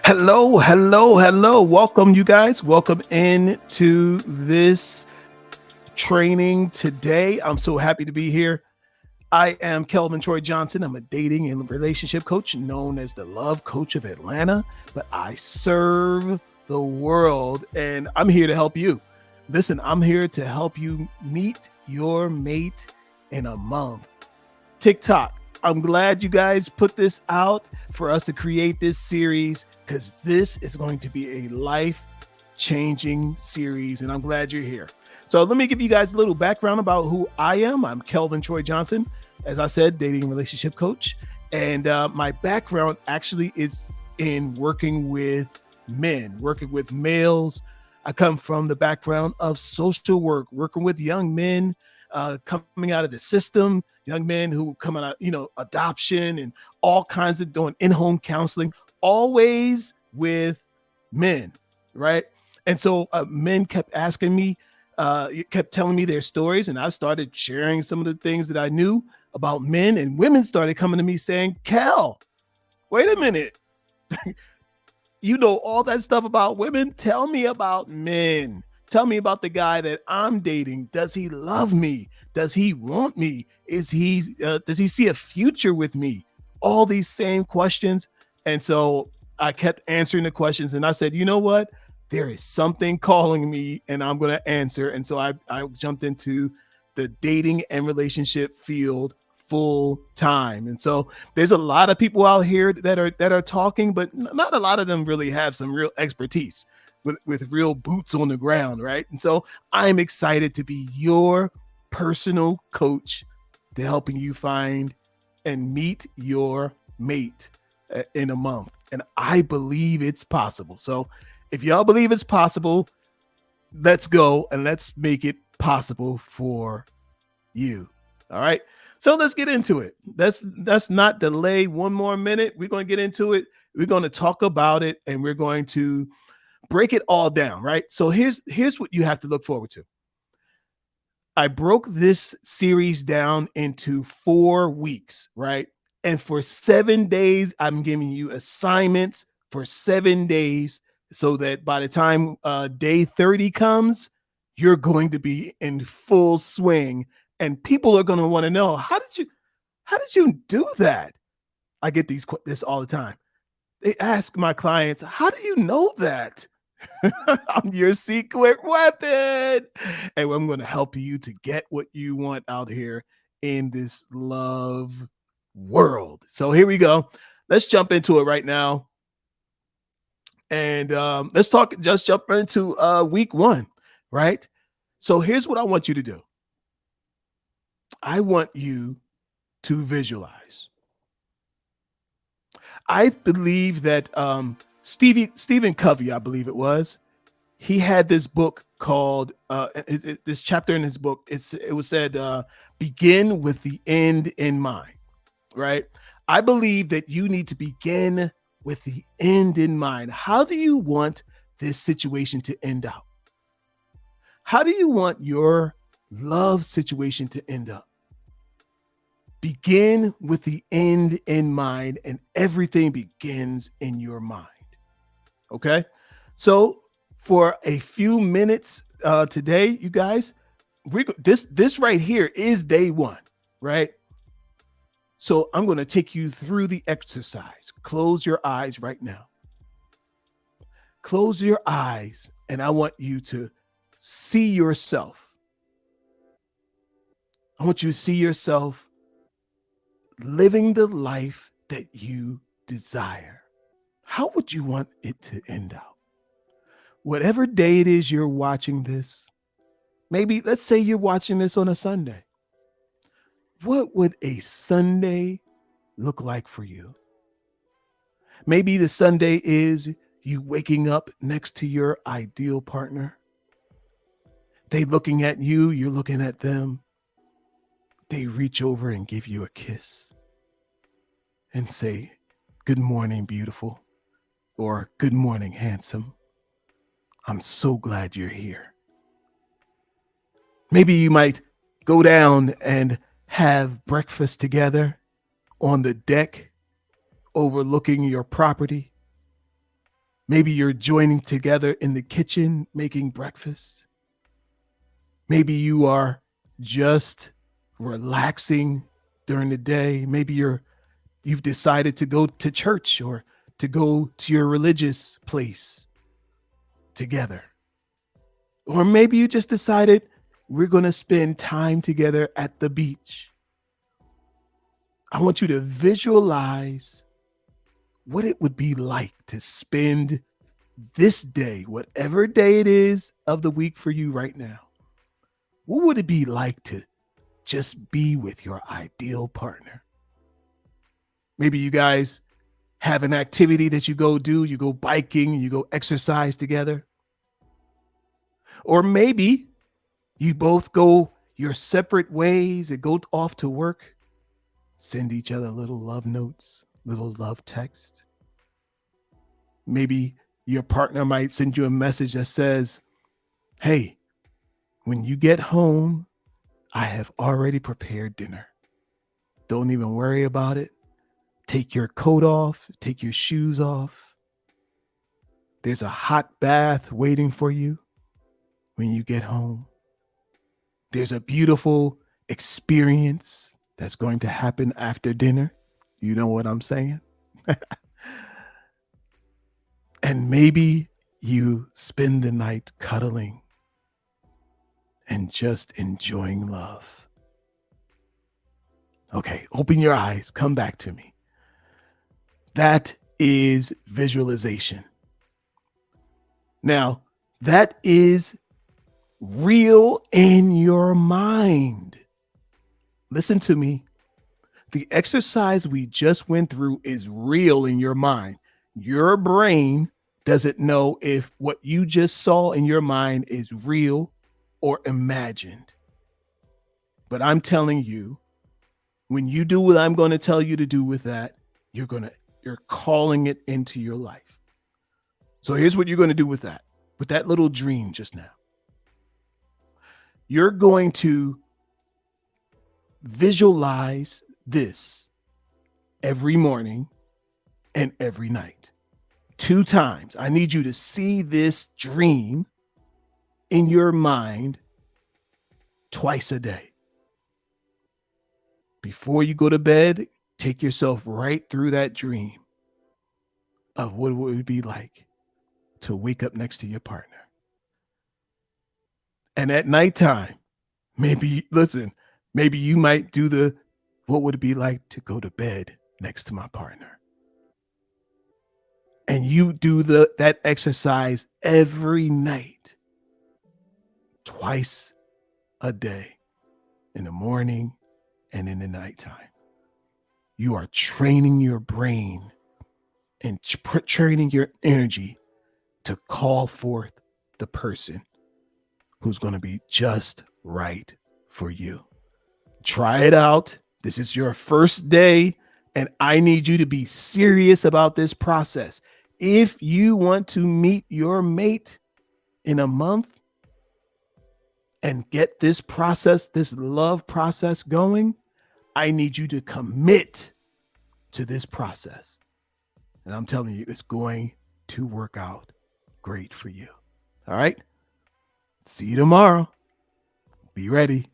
Hello, hello, hello. Welcome, you guys. Welcome into this training today. I'm so happy to be here. I am Kelvin Troy Johnson. I'm a dating and relationship coach known as the Love Coach of Atlanta, but I serve the world and I'm here to help you. Listen, I'm here to help you meet your mate in a month. TikTok. I'm glad you guys put this out for us to create this series because this is going to be a life-changing series, and I'm glad you're here. So let me give you guys a little background about who I am. I'm Kelvin Troy Johnson, as I said, dating and relationship coach, and my background actually is in working with men, working with males. I come from the background of social work, working with young men coming out of the system, young men who come out, adoption and all kinds of doing in-home counseling, always with men, right? And so men kept asking me, kept telling me their stories, and I started sharing some of the things that I knew about men, and women started coming to me saying, Kel, wait a minute. You know all that stuff about women? Tell me about men. Tell me about the guy that I'm dating. Does he love me? Does he want me? Does he see a future with me? All these same questions. And so I kept answering the questions and I said, you know what? There is something calling me and I'm going to answer. And so I jumped into the dating and relationship field full time. And so there's a lot of people out here that are talking, but not a lot of them really have some real expertise with real boots on the ground, right? And so I'm excited to be your personal coach to helping you find and meet your mate in a month. And I believe it's possible. So if y'all believe it's possible, let's go and let's make it possible for you. All right. So let's get into it. Let's not delay one more minute. We're going to get into it. We're going to talk about it and we're going to break it all down, right? So here's what you have to look forward to. I broke this series down into 4 weeks, right? And for 7 days, I'm giving you assignments for 7 days so that by the time day 30 comes, you're going to be in full swing and people are going to want to know, how did you do that? I get this all the time. They ask my clients, how do you know that? I'm your secret weapon. And I'm going to help you to get what you want out here in this love world. So here we go. Let's jump into it right now. And just jump into week 1, right? So here's what I want you to do. I want you to visualize. I believe that Stephen Covey, I believe it was, he had this book called this chapter in his book. It was said, begin with the end in mind, right? I believe that you need to begin with the end in mind. How do you want this situation to end out? How do you want your love situation to end up? Begin with the end in mind, and everything begins in your mind. Okay? So for a few minutes today, you guys, this right here is day 1, right? So I'm going to take you through the exercise. Close your eyes right now. Close your eyes, and I want you to see yourself. I want you to see yourself living the life that you desire. How would you want it to end out? Whatever day it is you're watching this, maybe let's say you're watching this on a Sunday. What would a Sunday look like for you? Maybe the Sunday is you waking up next to your ideal partner. They looking at you, you're looking at them. They reach over and give you a kiss and say, good morning, beautiful, or good morning, handsome. I'm so glad you're here. Maybe you might go down and have breakfast together on the deck overlooking your property. Maybe you're joining together in the kitchen making breakfast. Maybe you are just relaxing during the day. Maybe you've decided to go to church or to go to your religious place together. Or maybe you just decided we're going to spend time together at the beach. I want you to visualize what it would be like to spend this day, whatever day it is of the week for you right now. What would it be like to just be with your ideal partner? Maybe you guys have an activity that you go do, you go biking, you go exercise together. Or maybe you both go your separate ways and go off to work, send each other little love notes, little love text. Maybe your partner might send you a message that says, hey, when you get home, I have already prepared dinner. Don't even worry about it. Take your coat off, take your shoes off. There's a hot bath waiting for you when you get home. There's a beautiful experience that's going to happen after dinner. You know what I'm saying? And maybe you spend the night cuddling and just enjoying love. Okay, open your eyes, come back to me. That is visualization. Now, that is real in your mind. Listen to me. The exercise we just went through is real in your mind. Your brain doesn't know if what you just saw in your mind is real or imagined. But I'm telling you, when you do what I'm going to tell you to do with that, you're calling it into your life. So here's what you're going to do with that little dream just now. You're going to visualize this every morning and every night. 2 times. I need you to see this dream in your mind twice a day. Before you go to bed, take yourself right through that dream of what it would be like to wake up next to your partner. And at nighttime, maybe you might do what would it be like to go to bed next to my partner? And you do that exercise every night, twice a day, in the morning and in the nighttime. You are training your brain and training your energy to call forth the person who's going to be just right for you. Try it out. This is your first day, and I need you to be serious about this process. If you want to meet your mate in a month and get this process, this love process going, I need you to commit to this process. And I'm telling you, it's going to work out great for you. All right. See you tomorrow. Be ready.